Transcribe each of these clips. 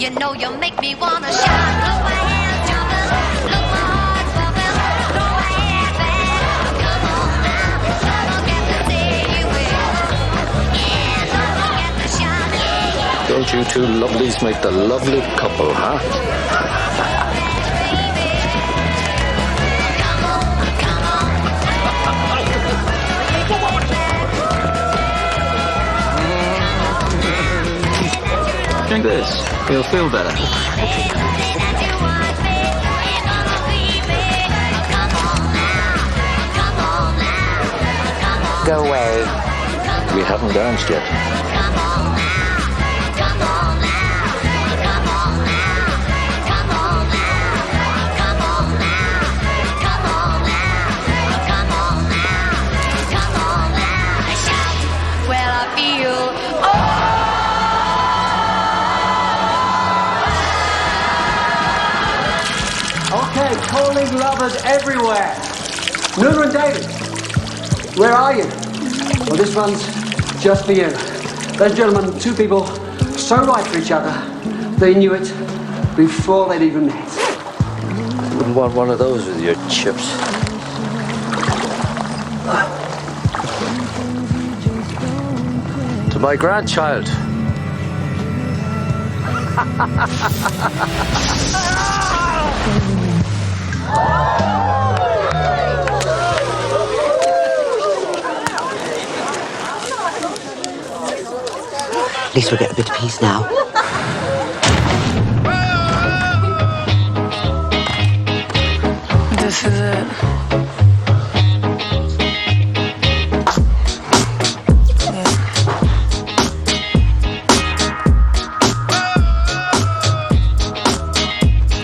You know you make me wanna shout. Look my hands jumping, look my heart's bumping. Throw my head back, come on now. Don't forget to say you will. Yeah, don't forget to shout. Yeah, yeah. Don't you two lovelies make the lovely couple, huh? Drink this. You'll feel better. Go away. We haven't danced yet. Well, I feel, Okay, calling lovers everywhere. Nuna and David, where are you? Well, this one's just for you. Those gentlemen, two people so right for each other, they knew it before they'd even met. Wouldn't want one of those with your chips. To my grandchild. At least we'll get a bit of peace now. This is it.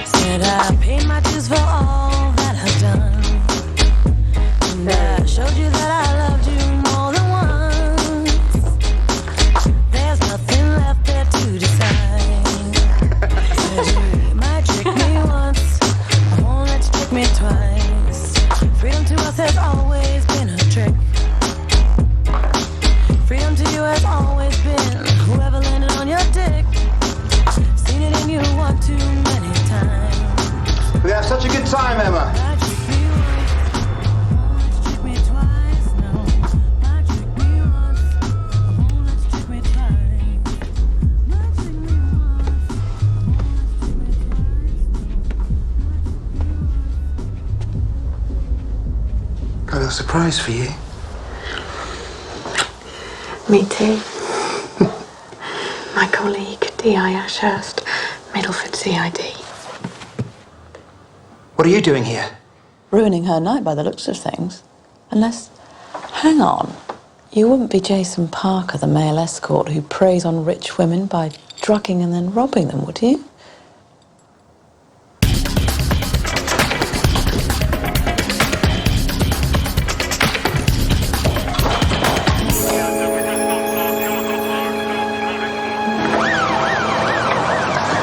Said I paid my dues for all that I've done. And I showed you that I loved you more than once. There's nothing left there to decide. Said you might trick me once, I won't let you trick me twice. Freedom to us has always been a trick. Freedom to you has always been whoever landed on your dick. Seen it in you one too many times. We have such a good time, Emma. Might trick me once, trick me twice. No, might trick me once, I won't let you trick me twice. Might trick me once, I won't let you trick me twice. Got a little surprise for you. Me too. My colleague, D.I. Ashurst, Middleford CID. What are you doing here? Ruining her night by the looks of things. Unless, hang on, you wouldn't be Jason Parker, the male escort who preys on rich women by drugging and then robbing them, would you?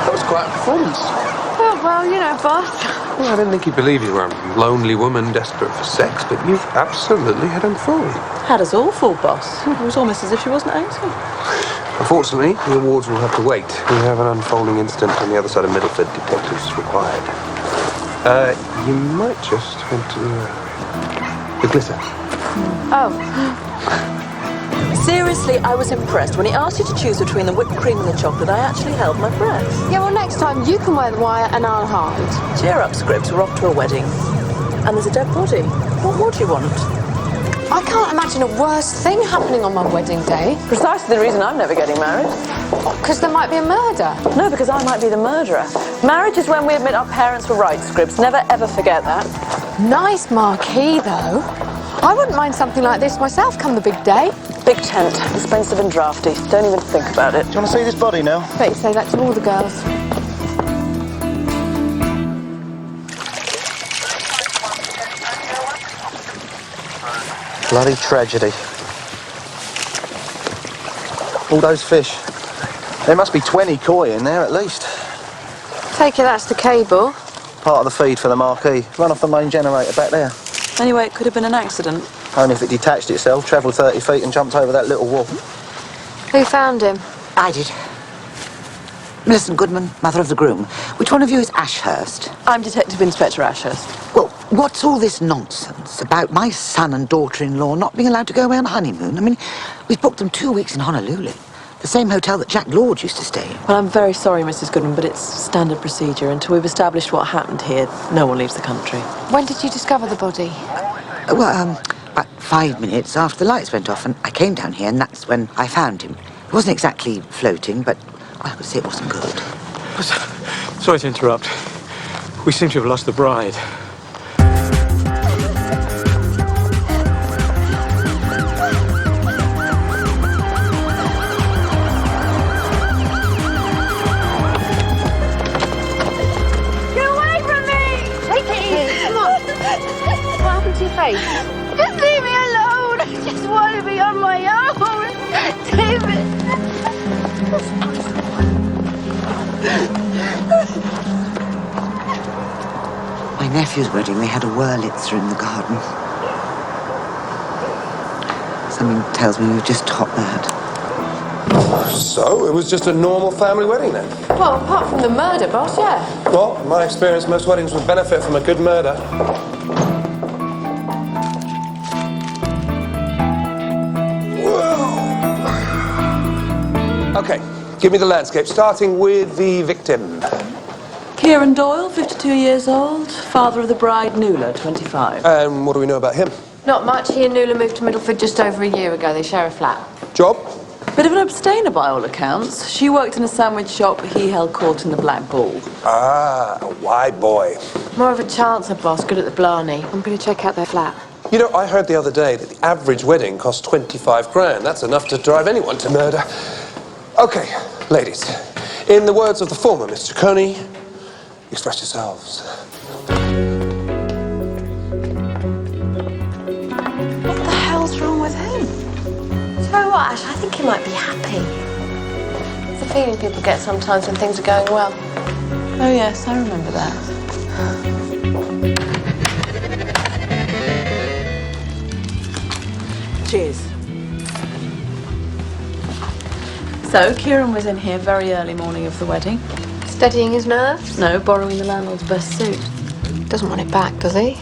That was quite a performance. Oh, well, you know, boss. Well, I didn't think you'd believe you were a lonely woman desperate for sex, but you've absolutely had him fooled. Had us all fooled, boss. It was almost as if she wasn't 80. Unfortunately, the awards will have to wait. We have an unfolding incident on the other side of Middleford. Detectives required. You might just want to... the glitter. Oh. Seriously, I was impressed. When he asked you to choose between the whipped cream and the chocolate, I actually held my breath. Yeah, well, next time you can wear the wire and I'll hide. Cheer up, Scribbs. We're off to a wedding. And there's a dead body. What more do you want? I can't imagine a worse thing happening on my wedding day. Precisely the reason I'm never getting married. Because there might be a murder. No, because I might be the murderer. Marriage is when we admit our parents were right, Scribbs. Never, ever forget that. Nice marquee, though. I wouldn't mind something like this myself come the big day. Big tent, expensive and drafty. Don't even think about it. Do you want to see this body now? Bet you say that to all the girls. Bloody tragedy. All those fish. There must be 20 koi in there at least. Take it that's the cable. Part of the feed for the marquee. Run off the main generator back there. Anyway, it could have been an accident. Only if it detached itself, travelled 30 feet and jumped over that little wall. Who found him? I did. Millicent Goodman, mother of the groom. Which one of you is Ashurst? I'm Detective Inspector Ashurst. Well, what's all this nonsense about my son and daughter-in-law not being allowed to go away on a honeymoon? I mean, we've booked them 2 weeks in Honolulu. The same hotel that Jack Lord used to stay in. Well, I'm very sorry, Mrs. Goodman, but it's standard procedure. Until we've established what happened here, no one leaves the country. When did you discover the body? Well, about 5 minutes after the lights went off, and I came down here, and that's when I found him. It wasn't exactly floating, but I could say it wasn't good. Sorry to interrupt. We seem to have lost the bride. Just leave me alone. I just want to be on my own. David. My nephew's wedding, they had a Wurlitzer in the garden. Something tells me we've just topped that. So, it was just a normal family wedding then? Well, apart from the murder, boss, yeah. Well, in my experience, most weddings would benefit from a good murder. Okay, give me the landscape, starting with the victim. Kieran Doyle, 52 years old, father of the bride, Nuala, 25. And what do we know about him? Not much. He and Nuala moved to Middleford just over a year ago. They share a flat. Job? Bit of an abstainer by all accounts. She worked in a sandwich shop, he held court in the Black Bull. Ah, a white boy. More of a chancer, boss. Good at the Blarney. I'm going to check out their flat. You know, I heard the other day that the average wedding costs 25 grand. That's enough to drive anyone to murder. Okay, ladies. In the words of the former Mr. Coney, express yourselves. What the hell's wrong with him? So what, Ash? I think he might be happy. It's the feeling people get sometimes when things are going well. Oh, yes, I remember that. Cheers. So, Kieran was in here very early morning of the wedding. Steadying his nerves? No, borrowing the landlord's best suit. Doesn't want it back, does he?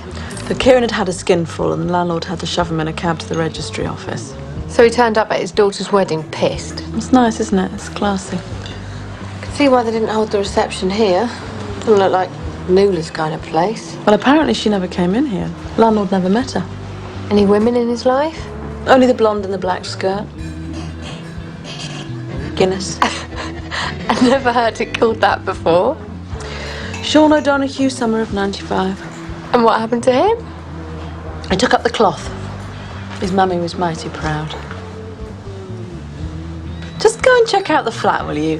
But Kieran had had a skinful and the landlord had to shove him in a cab to the registry office. So he turned up at his daughter's wedding pissed. It's nice, isn't it? It's classy. I can see why they didn't hold the reception here. Doesn't look like Nuala's kind of place. Well, apparently she never came in here. Landlord never met her. Any women in his life? Only the blonde in the black skirt. Guinness. I've never heard it called that before. Sean O'Donoghue, summer of '95. And what happened to him? I took up the cloth. His mummy was mighty proud. Just go and check out the flat, will you?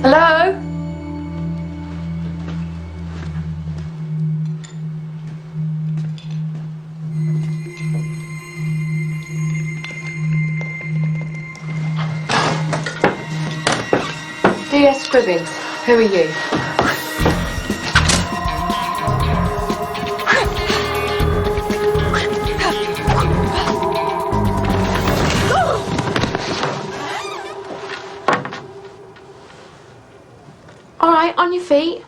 Hello? DS Scribbins, who are you? All right, on your feet.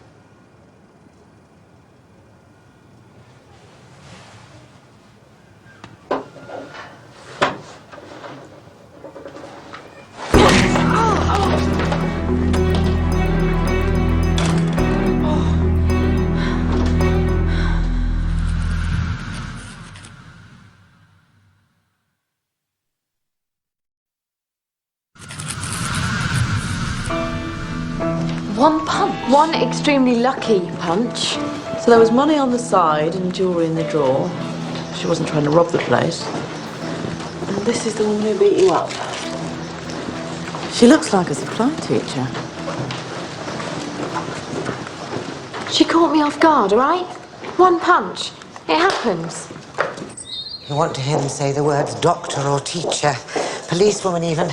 One punch. One extremely lucky punch. So there was money on the side and jewellery in the drawer. She wasn't trying to rob the place. And this is the woman who beat you up. She looks like a supply teacher. She caught me off guard, all right? One punch. It happens. You want to hear them say the words doctor or teacher, policewoman even.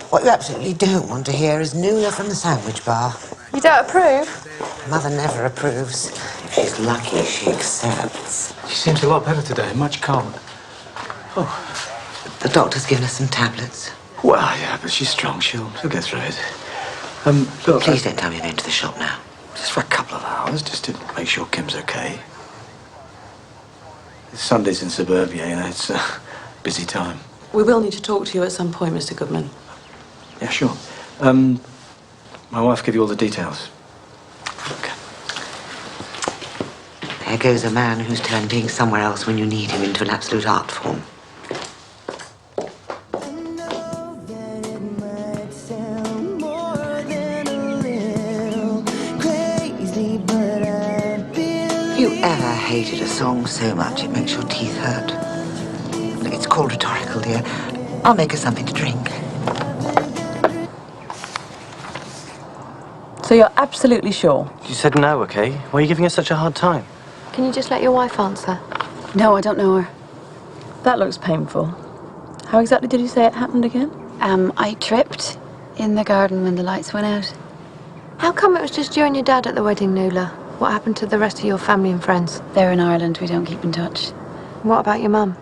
What you absolutely don't want to hear is Nuala from the sandwich bar. You don't approve? Mother never approves. If she's lucky, she accepts. She seems a lot better today, much calmer. The doctor's given us some tablets. Well, yeah, but she's strong. She'll get through it. Look, Please don't tell me you're going to the shop now. just for a couple of hours, just to make sure Kim's okay. It's Sundays in Suburbia, you know, it's a busy time. We will need to talk to you at some point, Mr. Goodman. Yeah, sure. My wife give you all the details. Okay. There goes a man who's turned being somewhere else when you need him into an absolute art form. Have you ever hated a song so much it makes your teeth hurt? Look, it's called rhetorical, dear. I'll make her something to drink. So you're absolutely sure? You said no, okay? Why are you giving her such a hard time? Can you just let your wife answer? No, I don't know her. That looks painful. How exactly did you say it happened again? I tripped in the garden when the lights went out. How come it was just you and your dad at the wedding, Nuala? What happened to the rest of your family and friends? They're in Ireland, we don't keep in touch. What about your mum?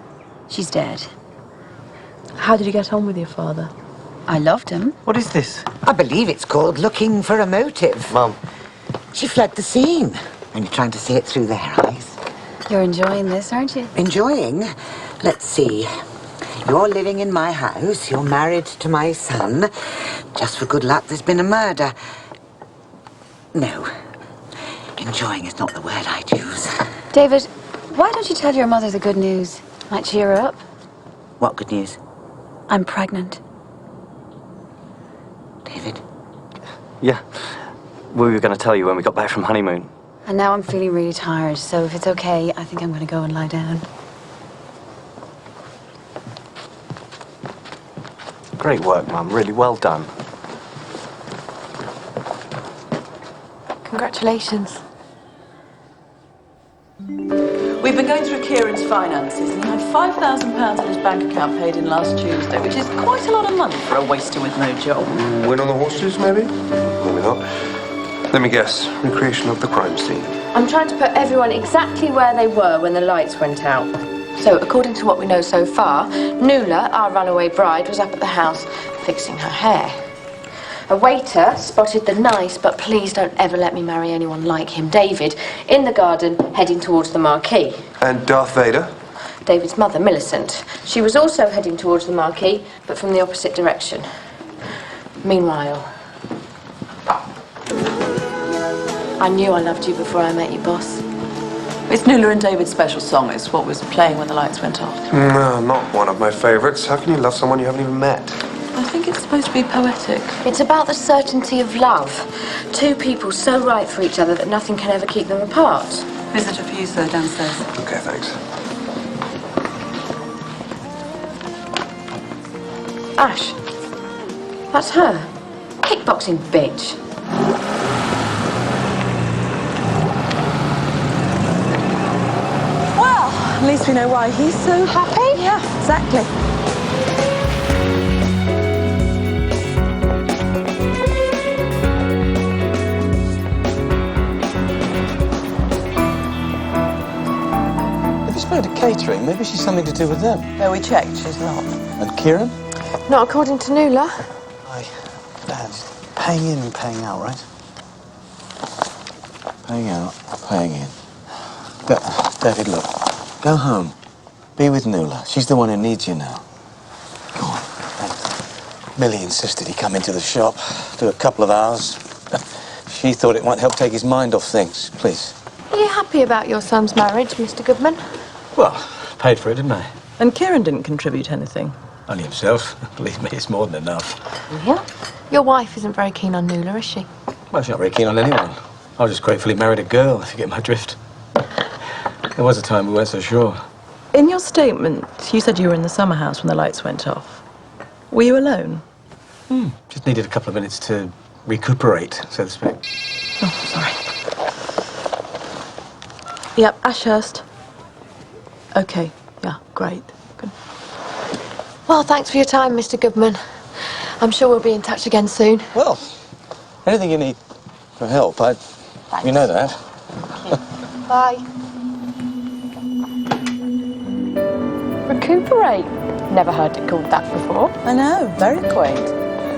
She's dead. How did you get on with your father? I loved him. What is this? I believe it's called looking for a motive. Mum. She fled the scene. Only trying to see it through their eyes. You're enjoying this, aren't you? Enjoying? Let's see. You're living in my house. You're married to my son. Just for good luck, there's been a murder. No. Enjoying is not the word I'd use. David, why don't you tell your mother the good news? Might cheer her up. What good news? I'm pregnant. David? Yeah. We were going to tell you when we got back from honeymoon. And now I'm feeling really tired, so if it's okay, I think I'm going to go and lie down. Great work, Mum. Really well done. Congratulations. We've been going through Kieran's finances, and he had £5,000 in his bank account paid in last Tuesday, which is quite a lot of money for a waster with no job. Win on the horses, maybe? Maybe not. Let me guess. Recreation of the crime scene. I'm trying to put everyone exactly where they were when the lights went out. So, according to what we know so far, Nuala, our runaway bride, was up at the house fixing her hair. A waiter spotted the nice, but please don't ever let me marry anyone like him, David, in the garden heading towards the marquee. And Darth Vader? David's mother, Millicent. She was also heading towards the marquee, but from the opposite direction. Meanwhile, I knew I loved you before I met you, boss. It's Nuala and David's special song. It's what was playing when the lights went off. No, not one of my favourites. How can you love someone you haven't even met? I think it's supposed to be poetic. It's about the certainty of love. Two people so right for each other that nothing can ever keep them apart. Visitor for you, sir, downstairs. Okay, thanks. Ash, that's her. Kickboxing bitch. Well, at least we know why he's so happy. Yeah, exactly. If you spoke to catering, maybe she's something to do with them. No, we checked. She's not. And Kieran? Not according to Nuala. Aye. Dad's paying in and paying out, right? Paying out, paying in. David, look. Go home. Be with Nuala. She's the one who needs you now. Go on. And Millie insisted he come into the shop, do a couple of hours. She thought it might help take his mind off things. Please. Are you happy about your son's marriage, Mr. Goodman? Well, paid for it, didn't I? And Kieran didn't contribute anything. Only himself. Believe me, it's more than enough. Yeah. Your wife isn't very keen on Nuala, is she? Well, she's not very keen on anyone. I just gratefully married a girl, if you get my drift. There was a time we weren't so sure. In your statement, you said you were in the summer house when the lights went off. Were you alone? Just needed a couple of minutes to recuperate, so to speak. Oh, sorry. Yep, Ashurst. Okay, yeah, great. Good. Well, thanks for your time, Mr. Goodman. I'm sure we'll be in touch again soon. Well, anything you need for help, you know that. Bye. Recuperate. Never heard it called that before. I know, very quaint.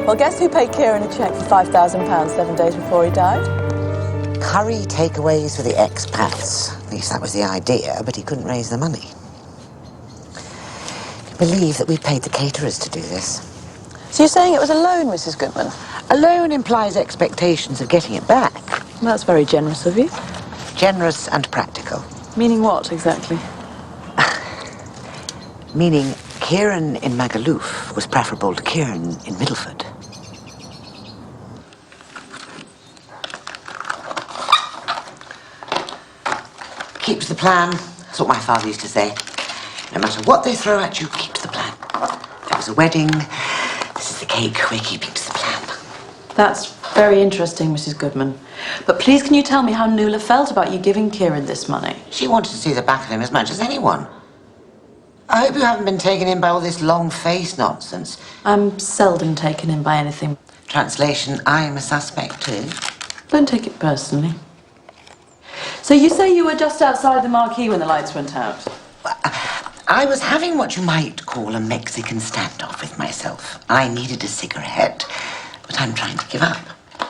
Well, guess who paid Kieran a cheque for £5,000 7 days before he died? Curry takeaways for the expats. At least that was the idea, but he couldn't raise the money. I believe that we paid the caterers to do this. So you're saying it was a loan, Mrs. Goodman? A loan implies expectations of getting it back. That's very generous of you. Generous and practical. Meaning what, exactly? Meaning Kieran in Magaluf was preferable to Kieran in Middleford. Keep to the plan. That's what my father used to say. No matter what they throw at you, keep to the plan. If it was a wedding, this is the cake. We're keeping to the plan. That's very interesting, Mrs. Goodman. But please, can you tell me how Nuala felt about you giving Kieran this money? She wanted to see the back of him as much as anyone. I hope you haven't been taken in by all this long face nonsense. I'm seldom taken in by anything. Translation, I'm a suspect too. Don't take it personally. So you say you were just outside the marquee when the lights went out? I was having what you might call a Mexican standoff with myself. I needed a cigarette, but I'm trying to give up.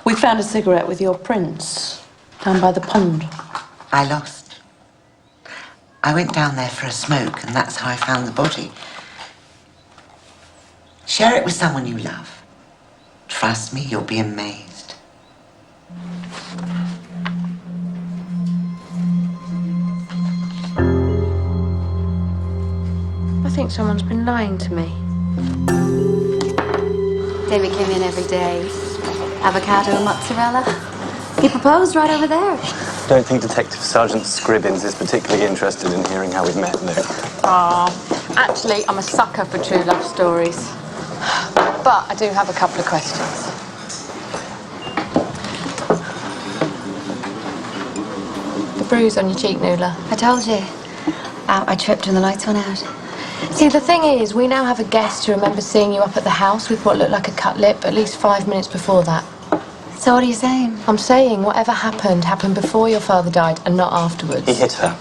We found a cigarette with your prints down by the pond. I lost. I went down there for a smoke, and that's how I found the body. Share it with someone you love. Trust me, you'll be amazed. I think someone's been lying to me. David came in every day. Avocado and mozzarella. He proposed right over there. Don't think Detective Sergeant Scribbins is particularly interested in hearing how we've met, no. Actually, I'm a sucker for true love stories. But I do have a couple of questions. The bruise on your cheek, Nuala. I told you. I tripped when the lights went out. See, the thing is, we now have a guest who remembers seeing you up at the house with what looked like a cut lip at least 5 minutes before that. So what are you saying? I'm saying whatever happened before your father died and not afterwards. He hit her.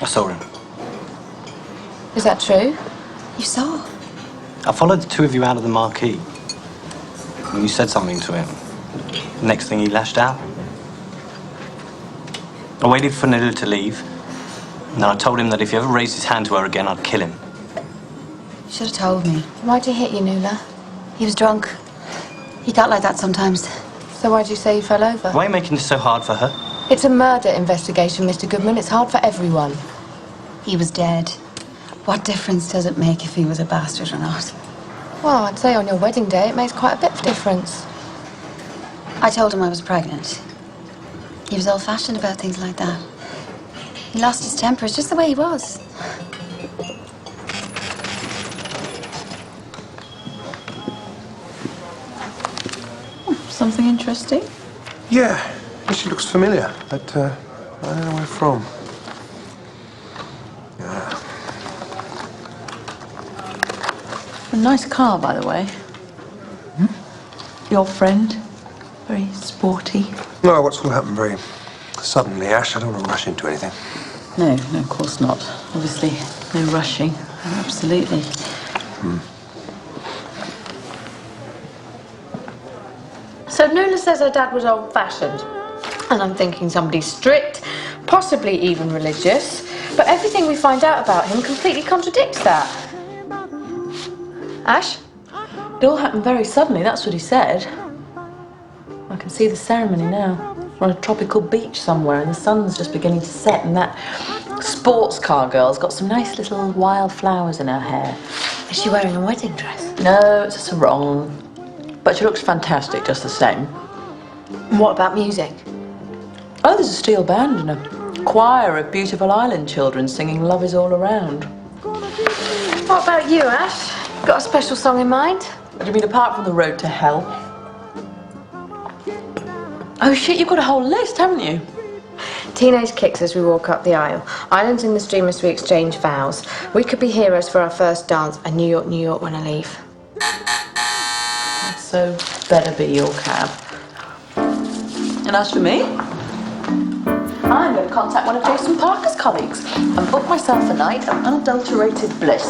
I saw him. Is that true? You saw? I followed the two of you out of the marquee. And you said something to him. The next thing he lashed out. I waited for Nuala to leave. And then I told him that if he ever raised his hand to her again, I'd kill him. You should have told me. Why'd he hit you, Nuala? He was drunk. He got like that sometimes. So why'd you say he fell over? Why are you making this so hard for her? It's a murder investigation, Mr. Goodman. It's hard for everyone. He was dead. What difference does it make if he was a bastard or not? Well, I'd say on your wedding day it makes quite a bit of difference. I told him I was pregnant. He was old-fashioned about things like that. He lost his temper. It's just the way he was. Something interesting? Yeah, she looks familiar, but I don't know where from. Yeah. A nice car, by the way. Your friend. Very sporty. No, what's all happened very suddenly, Ash. I don't want to rush into anything. No, of course not. Obviously, no rushing. Absolutely. So Nuala says her dad was old-fashioned. And I'm thinking somebody strict, possibly even religious. But everything we find out about him completely contradicts that. Ash? It all happened very suddenly, that's what he said. I can see the ceremony now. We're on a tropical beach somewhere and the sun's just beginning to set and that sports car girl's got some nice little wild flowers in her hair. Is she wearing a wedding dress? No, it's a sarong. But she looks fantastic just the same. And what about music? Oh, there's a steel band and a choir of beautiful island children singing Love Is All Around. What about you, Ash? Got a special song in mind? What do you mean, apart from The Road to Hell? Oh shit, you've got a whole list, haven't you? Teenage kicks as we walk up the aisle. Islands in the stream as we exchange vows. We could be heroes for our first dance, and New York, New York when I leave. So better be your cab. And as for me, I'm going to contact one of Jason Parker's colleagues and book myself a night of unadulterated bliss.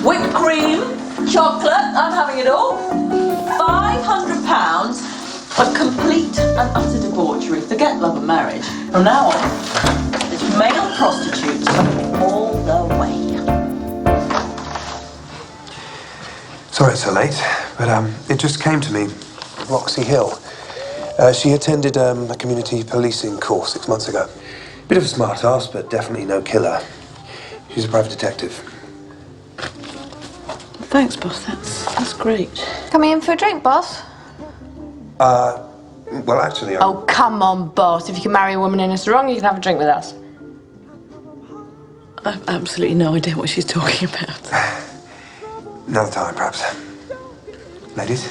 Whipped cream, chocolate, I'm having it all. £500 of complete and utter debauchery. Forget love and marriage. From now on, it's male prostitutes all the way. Sorry it's so late, but it just came to me. Roxy Hill. She attended a community policing course 6 months ago. Bit of a smart ass, but definitely no killer. She's a private detective. Thanks, boss. That's great. Coming in for a drink, boss? Well, actually, Oh, come on, boss. If you can marry a woman in a sarong, you can have a drink with us. I've absolutely no idea what she's talking about. Another time, perhaps. Ladies?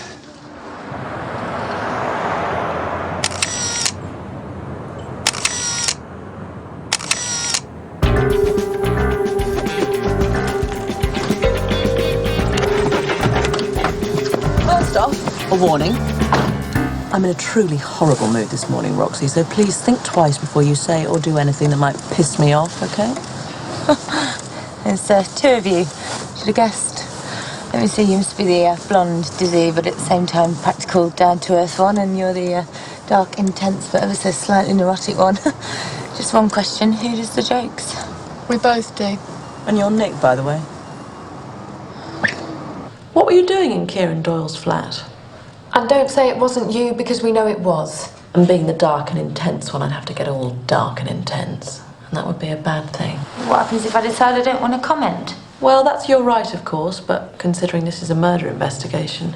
First off, a warning. I'm in a truly horrible mood this morning, Roxy, so please think twice before you say or do anything that might piss me off, okay? There's two of you. Should have guessed. Let me see, you must be the blonde, dizzy, but at the same time practical, down-to-earth one, and you're the dark, intense, but ever so slightly neurotic one. Just one question, who does the jokes? We both do. And you're Nick, by the way. What were you doing in Kieran Doyle's flat? And don't say it wasn't you, because we know it was. And being the dark and intense one, I'd have to get all dark and intense. And that would be a bad thing. What happens if I decide I don't want to comment? Well, that's your right, of course, but considering this is a murder investigation.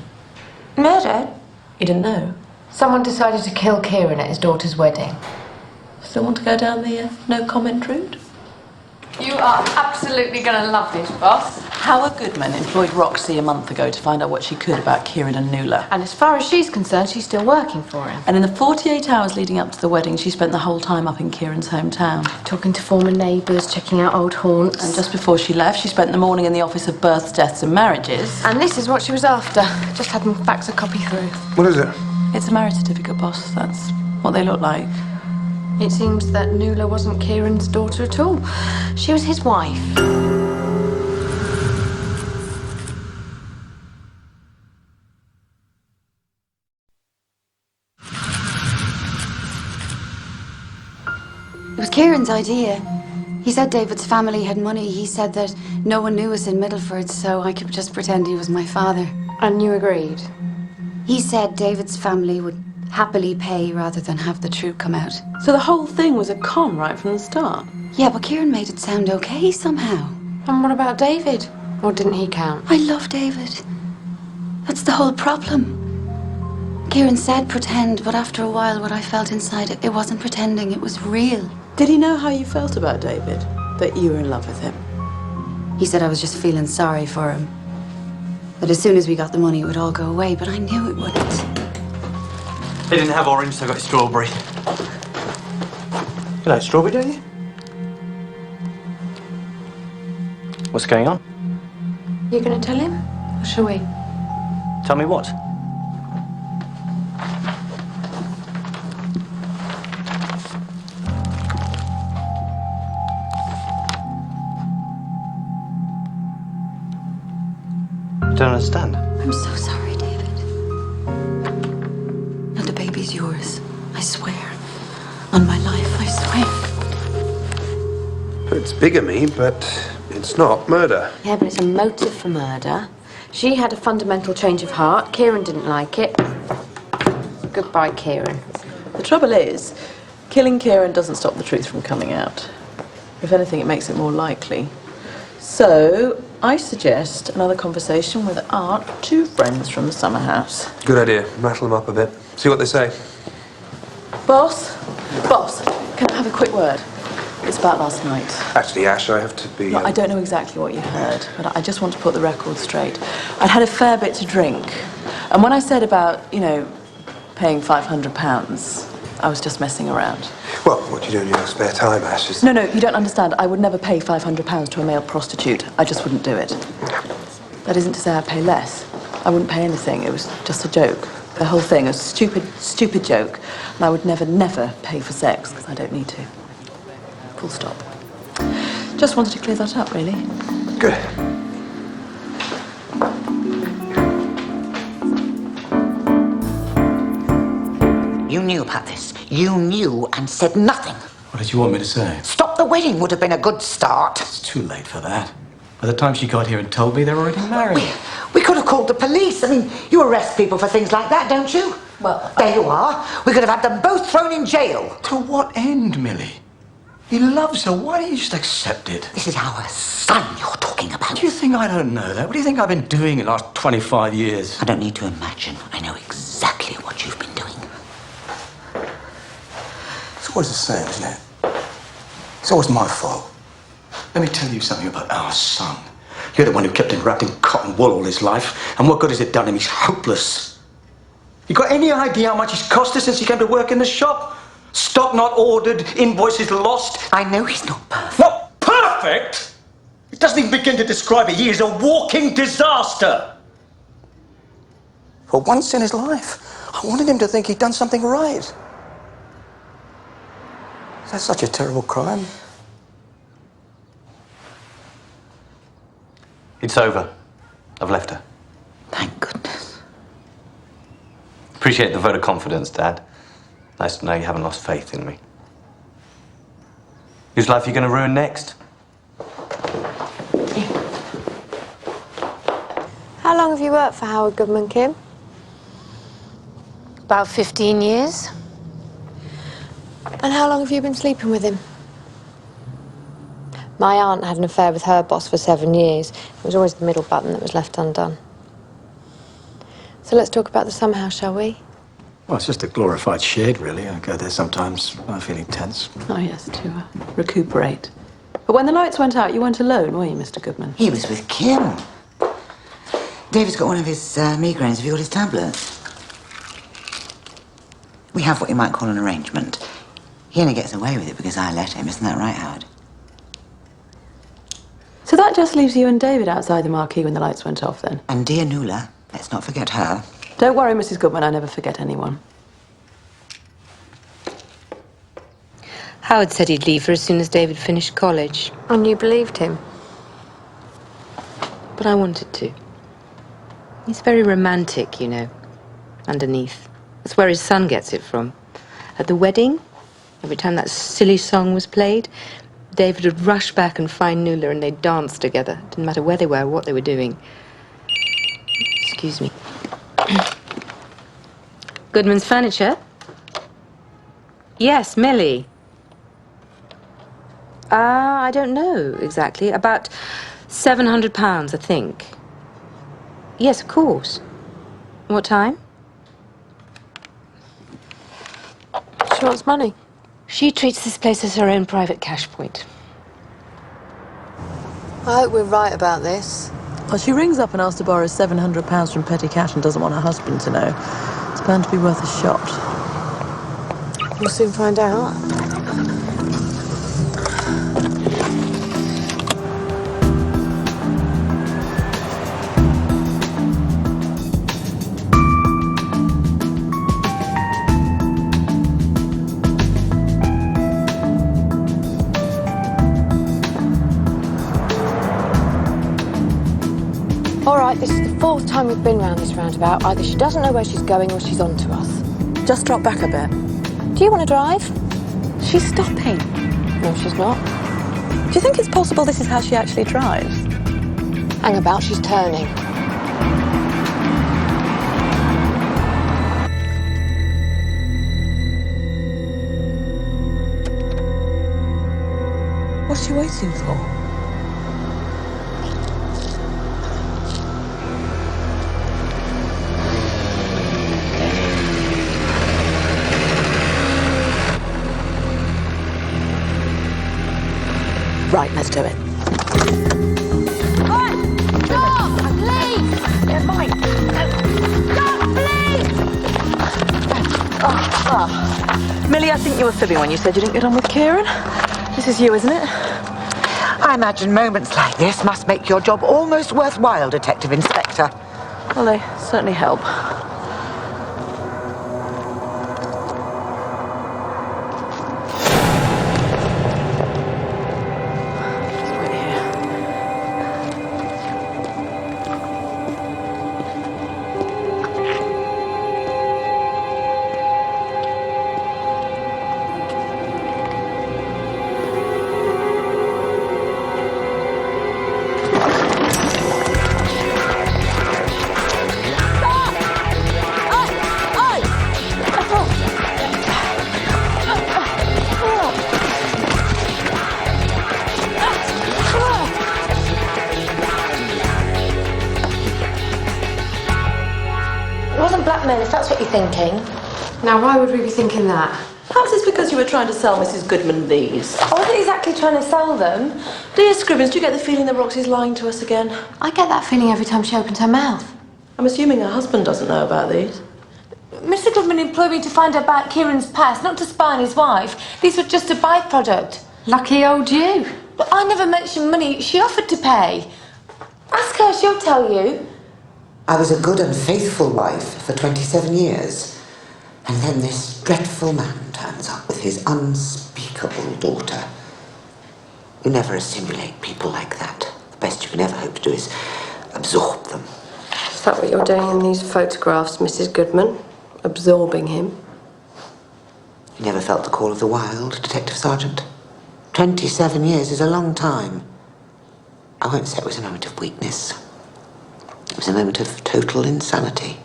Murder? You didn't know? Someone decided to kill Kieran at his daughter's wedding. Still want to go down the no comment route? You are absolutely going to love this, boss. Howard Goodman employed Roxy a month ago to find out what she could about Kieran and Nuala. And as far as she's concerned, she's still working for him. And in the 48 hours leading up to the wedding, she spent the whole time up in Kieran's hometown. Talking to former neighbours, checking out old haunts. And just before she left, she spent the morning in the office of births, deaths and marriages. And this is what she was after. Just had them fax a copy through. What is it? It's a marriage certificate, boss. That's what they look like. It seems that Nuala wasn't Kieran's daughter at all. She was his wife. It was Kieran's idea. He said David's family had money. He said that no one knew us in Middleford, so I could just pretend he was my father. And you agreed? He said David's family would happily pay rather than have the truth come out. So the whole thing was a con right from the start? Yeah, but Kieran made it sound okay somehow. And what about David? Or didn't he count? I love David. That's the whole problem. Kieran said pretend, but after a while what I felt inside it wasn't pretending, it was real. Did he know how you felt about David? That you were in love with him? He said I was just feeling sorry for him. That as soon as we got the money, it would all go away, but I knew it wouldn't. They didn't have orange, so I got strawberry. You like strawberry, don't you? What's going on? You going to tell him? Or shall we? Tell me what? Don't understand. I'm so sorry, David. And the baby's yours. I swear. On my life, I swear. It's bigamy, but it's not murder. Yeah, but it's a motive for murder. She had a fundamental change of heart. Kieran didn't like it. Goodbye, Kieran. The trouble is, killing Kieran doesn't stop the truth from coming out. If anything, it makes it more likely. So, I suggest another conversation with our two friends from the summer house. Good idea. Rattle them up a bit. See what they say. Boss, can I have a quick word? It's about last night. Actually, Ash, I have to be... No, I don't know exactly what you heard, but I just want to put the record straight. I'd had a fair bit to drink. And when I said about, paying £500, I was just messing around. Well, what do you do in your spare time, Ash? Is... No, you don't understand. I would never pay £500 to a male prostitute. I just wouldn't do it. That isn't to say I'd pay less. I wouldn't pay anything. It was just a joke. The whole thing, a stupid joke. And I would never pay for sex, because I don't need to. Full stop. Just wanted to clear that up, really. Good. You knew about this. You knew and said nothing. What did you want me to say? Stop the wedding would have been a good start. It's too late for that. By the time she got here and told me, they were already married. We could have called the police. I mean, you arrest people for things like that, don't you? Well, there you are. We could have had them both thrown in jail. To what end, Millie? He loves her. Why don't you just accept it? This is our son you're talking about. Do you think I don't know that? What do you think I've been doing in the last 25 years? I don't need to imagine. I know exactly what you've been doing. It's always the same, isn't it? It's always my fault. Let me tell you something about our son. You're the one who kept him wrapped in cotton wool all his life. And what good has it done him? He's hopeless. You got any idea how much he's cost us since he came to work in the shop? Stock not ordered, invoices lost. I know he's not perfect. Not perfect? It doesn't even begin to describe it. He is a walking disaster. For once in his life, I wanted him to think he'd done something right. Is that such a terrible crime? It's over. I've left her. Thank goodness. Appreciate the vote of confidence, Dad. Nice to know you haven't lost faith in me. Whose life are you going to ruin next? How long have you worked for Howard Goodman, Kim? About 15 years. And how long have you been sleeping with him? My aunt had an affair with her boss for 7 years. It was always the middle button that was left undone. So let's talk about the summer house, shall we? Well, it's just a glorified shed, really. I go there sometimes when I'm feeling tense. Oh, yes, to recuperate. But when the lights went out, you weren't alone, were you, Mr. Goodman? He was with Kim. David's got one of his migraines. Have you got his tablets? We have what you might call an arrangement. He only gets away with it because I let him. Isn't that right, Howard? So that just leaves you and David outside the marquee when the lights went off, then? And dear Nuala, let's not forget her. Don't worry, Mrs. Goodman, I never forget anyone. Howard said he'd leave her as soon as David finished college. And you believed him? But I wanted to. He's very romantic, you know, underneath. That's where his son gets it from. At the wedding, every time that silly song was played, David would rush back and find Nuala and they'd dance together. Didn't matter where they were or what they were doing. Excuse me. Goodman's Furniture? Yes, Millie. I don't know exactly. About £700, I think. Yes, of course. What time? She wants money. She treats this place as her own private cash point. I hope we're right about this. Well, she rings up and asks to borrow £700 from petty cash and doesn't want her husband to know. It's bound to be worth a shot. We'll soon find out. All right, this is the 4th time we've been round this roundabout. Either she doesn't know where she's going or she's on to us. Just drop back a bit. Do you want to drive? She's stopping. No, she's not. Do you think it's possible this is how she actually drives? Hang about, she's turning. What's she waiting for? Right, let's do it. Stop! Please! They're mine. Stop, please! Millie, I think you were fibbing when you said you didn't get on with Kieran. This is you, isn't it? I imagine moments like this must make your job almost worthwhile, Detective Inspector. Well, they certainly help. If that's what you're thinking. Now, why would we be thinking that? Perhaps it's because you were trying to sell Mrs. Goodman these. I wasn't exactly trying to sell them. Dear Scribbins, do you get the feeling that Roxy's lying to us again? I get that feeling every time she opens her mouth. I'm assuming her husband doesn't know about these. Mr. Goodman employed me to find out about Kieran's past, not to spy on his wife. These were just a byproduct. Lucky old you. But I never mentioned money. She offered to pay. Ask her, she'll tell you. I was a good and faithful wife for 27 years. And then this dreadful man turns up with his unspeakable daughter. You never assimilate people like that. The best you can ever hope to do is absorb them. Is that what you're doing in these photographs, Mrs. Goodman? Absorbing him? You never felt the call of the wild, Detective Sergeant? 27 years is a long time. I won't say it was a moment of weakness. It was a moment of total insanity.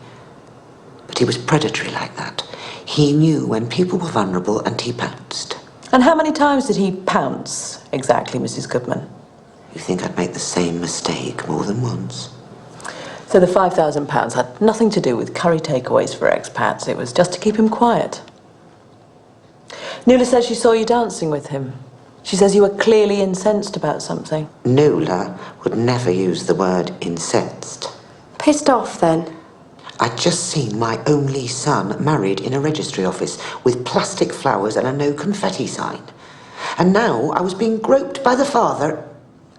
But he was predatory like that. He knew when people were vulnerable and he pounced. And how many times did he pounce exactly, Mrs. Goodman? You think I'd make the same mistake more than once? So the £5,000 had nothing to do with curry takeaways for expats. It was just to keep him quiet. Nuala says she saw you dancing with him. She says you were clearly incensed about something. Nuala would never use the word incensed. Pissed off, then? I'd just seen my only son married in a registry office with plastic flowers and a no confetti sign. And now I was being groped by the father,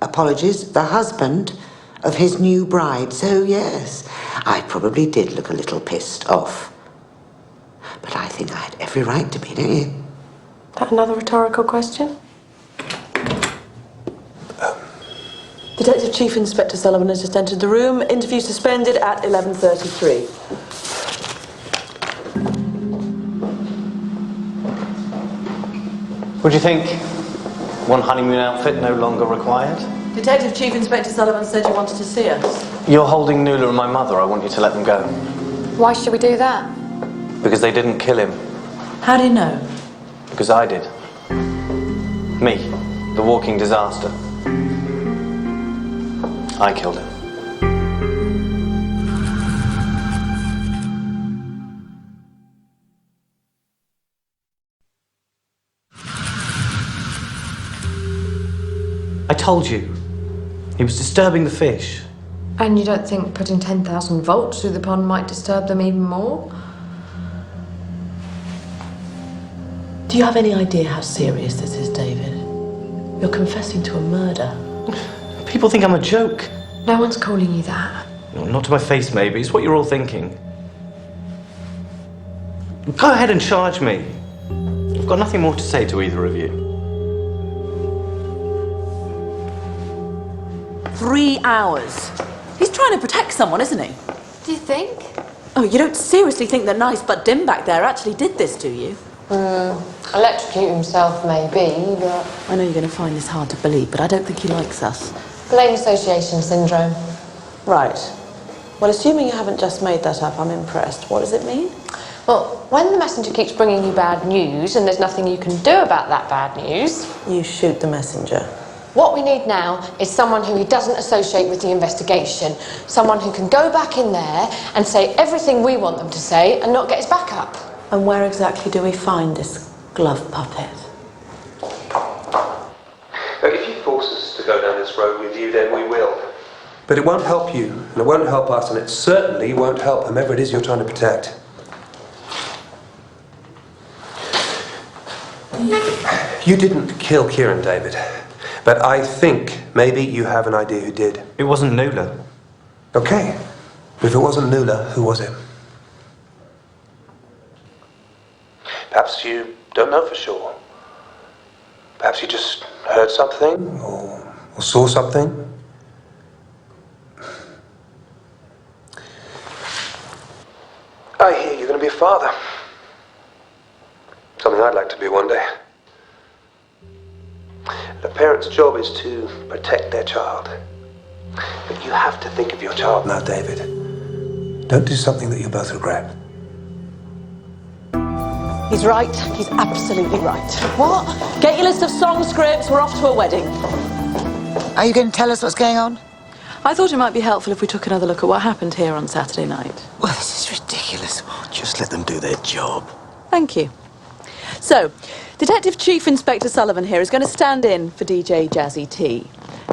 apologies, the husband of his new bride. So yes, I probably did look a little pissed off. But I think I had every right to be, don't you? That another rhetorical question? Detective Chief Inspector Sullivan has just entered the room. Interview suspended at 11:33. What do you think? One honeymoon outfit no longer required? Detective Chief Inspector Sullivan said you wanted to see us. You're holding Nuala and my mother. I want you to let them go. Why should we do that? Because they didn't kill him. How do you know? Because I did. Me, the walking disaster. I killed him. I told you. He was disturbing the fish. And you don't think putting 10,000 volts through the pond might disturb them even more? Do you have any idea how serious this is, David? You're confessing to a murder. People think I'm a joke. No one's calling you that. No, not to my face, maybe. It's what you're all thinking. Go ahead and charge me. I've got nothing more to say to either of you. 3 hours. He's trying to protect someone, isn't he? Do you think? Oh, you don't seriously think that nice but dim back there actually did this to you? Electrocute himself, maybe, but... I know you're going to find this hard to believe, but I don't think he likes us. Blame association syndrome. Right. Well, assuming you haven't just made that up, I'm impressed. What does it mean? Well, when the messenger keeps bringing you bad news and there's nothing you can do about that bad news... You shoot the messenger. What we need now is someone who he doesn't associate with the investigation. Someone who can go back in there and say everything we want them to say and not get his back up. And where exactly do we find this glove puppet? If you force us to go down this road with you, then we will. But it won't help you, and it won't help us, and it certainly won't help whomever it is you're trying to protect. You didn't kill Kieran, David. But I think maybe you have an idea who did. It wasn't Nuala. Okay. If it wasn't Nuala, who was it? Perhaps you don't know for sure. Perhaps you just heard something or saw something. I hear you're going to be a father. Something I'd like to be one day. A parent's job is to protect their child. But you have to think of your child now, David. Don't do something that you both regret. He's right. He's absolutely right. What? Get your list of song scripts. We're off to a wedding. Are you going to tell us what's going on? I thought it might be helpful if we took another look at what happened here on Saturday night. Well, this is ridiculous. Just let them do their job. Thank you. So, Detective Chief Inspector Sullivan here is going to stand in for DJ Jazzy T.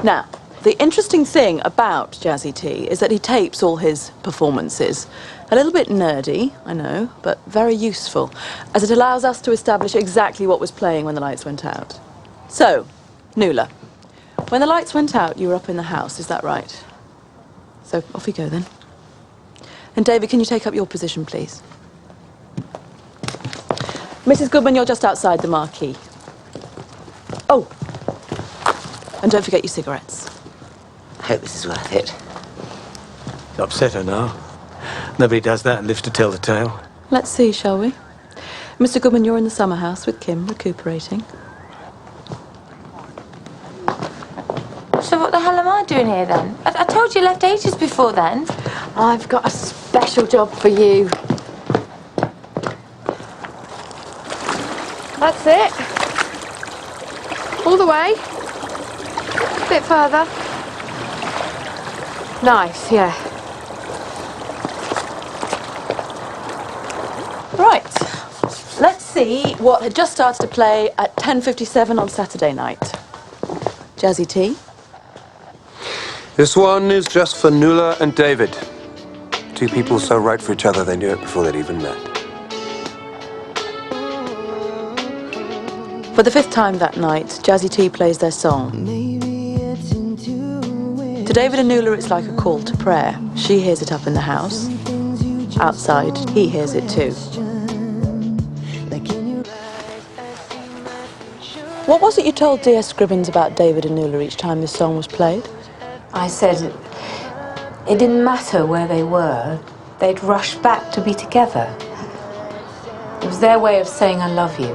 Now, the interesting thing about Jazzy T is that he tapes all his performances. A little bit nerdy, I know, but very useful, as it allows us to establish exactly what was playing when the lights went out. So, Nuala, when the lights went out, you were up in the house, is that right? So, off you go then. And David, can you take up your position, please? Mrs. Goodman, you're just outside the marquee. Oh, and don't forget your cigarettes. I hope this is worth it. Upset her now. Nobody does that and lives to tell the tale. Let's see, shall we? Mr. Goodman, you're in the summer house with Kim, recuperating. So what the hell am I doing here then? I told you left ages before then. I've got a special job for you. That's it. All the way. A bit further. Nice, yeah. Right. Let's see what had just started to play at 10:57 on Saturday night. Jazzy T. This one is just for Nuala and David. Two people so right for each other they knew it before they'd even met. For the 5th time that night, Jazzy T plays their song. To David and Nuala, it's like a call to prayer. She hears it up in the house. Outside, he hears it too. What was it you told D.S. Scribbins about David and Nuala each time this song was played? I said it didn't matter where they were. They'd rush back to be together. It was their way of saying I love you.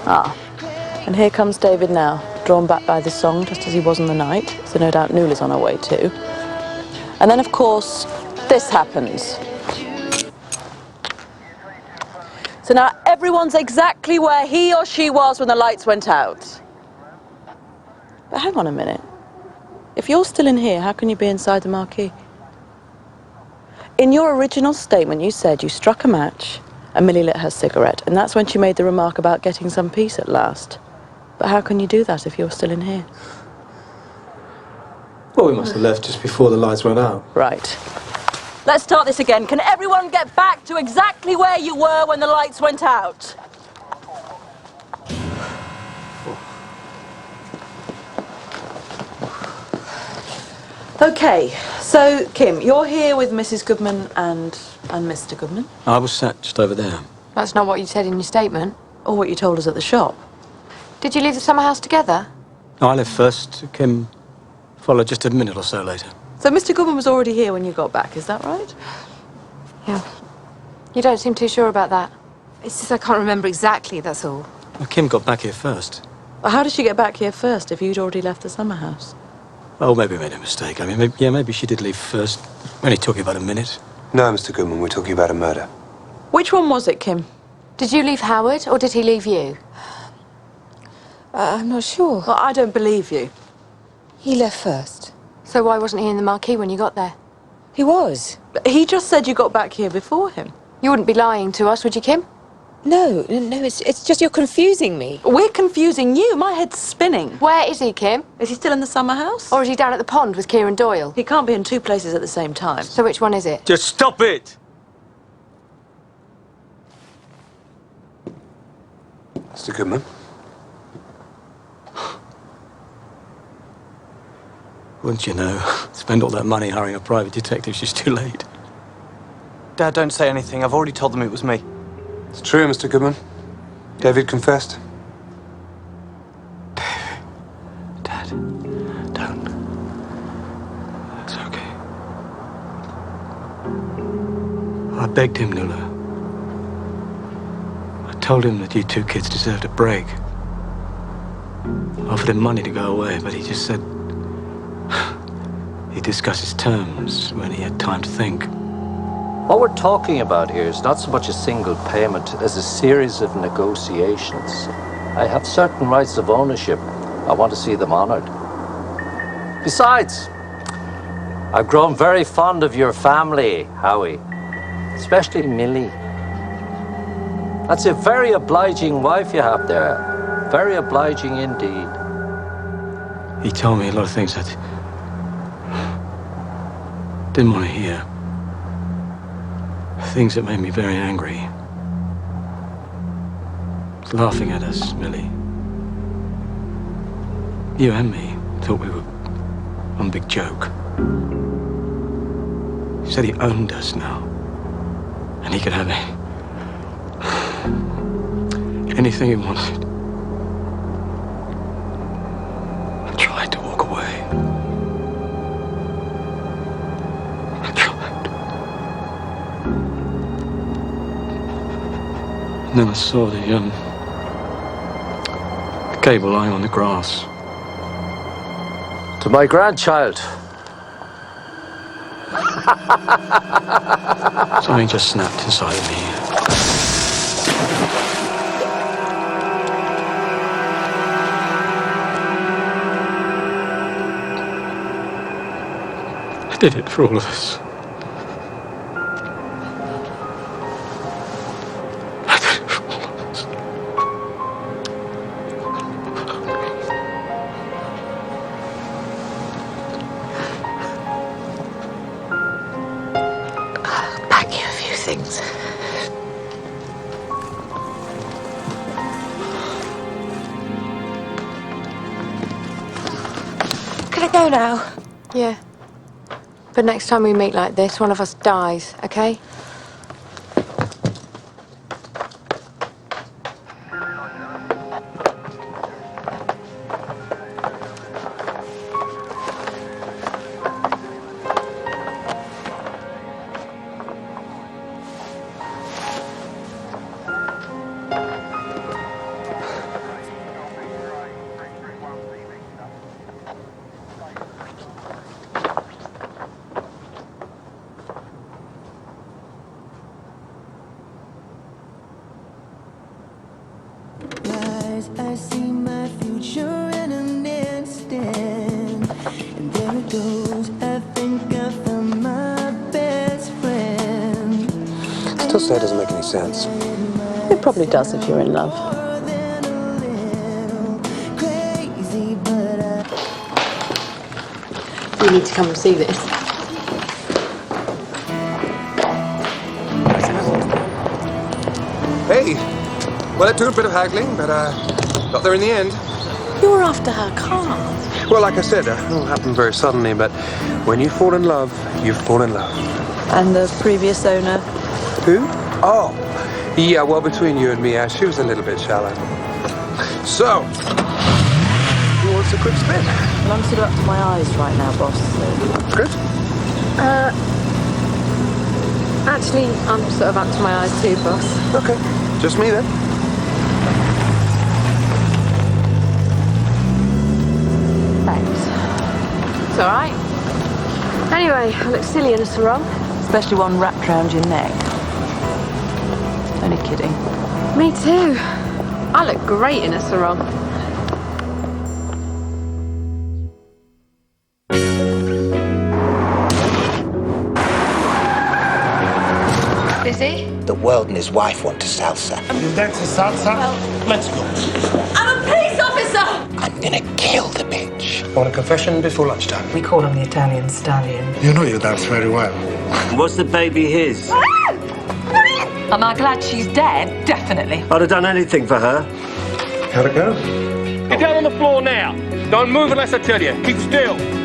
Ah, and here comes David now, drawn back by the song just as he was on the night, so no doubt Nuala's on her way too. And then, of course, this happens. So now everyone's exactly where he or she was when the lights went out. But hang on a minute. If you're still in here, how can you be inside the marquee? In your original statement, you said you struck a match and Millie lit her cigarette, and that's when she made the remark about getting some peace at last. But how can you do that if you're still in here? Well, we must have left just before the lights went out. Right. Let's start this again. Can everyone get back to exactly where you were when the lights went out? Okay, so Kim, you're here with Mrs. Goodman and Mr. Goodman. I was sat just over there. That's not what you said in your statement. Or what you told us at the shop. Did you leave the summer house together? No, I left first. Kim followed just a minute or so later. So Mr. Goodman was already here when you got back, is that right? Yeah. You don't seem too sure about that. It's just I can't remember exactly, that's all. Well, Kim got back here first. Well, how did she get back here first if you'd already left the summer house? Oh, maybe we made a mistake. I mean, maybe she did leave first. We're only talking about a minute. No, Mr. Goodman, we're talking about a murder. Which one was it, Kim? Did you leave Howard, or did he leave you? I'm not sure. Well, I don't believe you. He left first. So why wasn't he in the marquee when you got there? He was. But he just said you got back here before him. You wouldn't be lying to us, would you, Kim? No, it's just you're confusing me. We're confusing you. My head's spinning. Where is he, Kim? Is he still in the summer house? Or is he down at the pond with Kieran Doyle? He can't be in two places at the same time. So which one is it? Just stop it! Mr. Goodman. Wouldn't you know? Spend all that money hiring a private detective, she's too late. Dad, don't say anything. I've already told them it was me. It's true, Mr. Goodman. David confessed. Dad, don't. It's okay. I begged him, Nuala. I told him that you two kids deserved a break. I offered him money to go away, but he just said he'd discuss his terms when he had time to think. What we're talking about here is not so much a single payment as a series of negotiations. I have certain rights of ownership. I want to see them honored. Besides, I've grown very fond of your family, Howie. Especially Millie. That's a very obliging wife you have there. Very obliging indeed. He told me a lot of things that didn't want to hear. Things that made me very angry. Laughing at us, Millie. You and me thought we were one big joke. He said he owned us now. And he could have anything he wanted. I tried to walk away. I tried. And then I saw the cable lying on the grass. To my grandchild. Something just snapped inside of me. I did it for all of us. I did it for all of us. I'll pack you a few things. Can I go now? Yeah. But next time we meet like this, one of us dies, okay? I see my future in an instant, and there it goes. I think I found my best friend. Still say it doesn't make any sense. It probably does if you're in love. We need to come and see this. Hey, well, it took a bit of haggling, but got there in the end. You were after her car. Well, like I said, it all happened very suddenly, but when you fall in love, you fall in love. And the previous owner? Who? Oh, yeah, well, between you and me, Ash, she was a little bit shallow. So, who wants a quick spin? Well, I'm sort of up to my eyes right now, boss. So. Good. Actually, I'm sort of up to my eyes too, boss. Okay, just me then. Thanks. It's all right. Anyway, I look silly in a sarong. Especially one wrapped around your neck. Only kidding. Me too. I look great in a sarong. Busy? The world and his wife want to salsa. You dance salsa? Let's go. I'm a police officer! I'm gonna kill the bitch. I want a confession before lunchtime. We call him the Italian stallion. You know you dance very well. Was the baby his? Am I glad she's dead? Definitely. I'd have done anything for her. How'd it go? Get down on the floor now. Don't move unless I tell you. Keep still.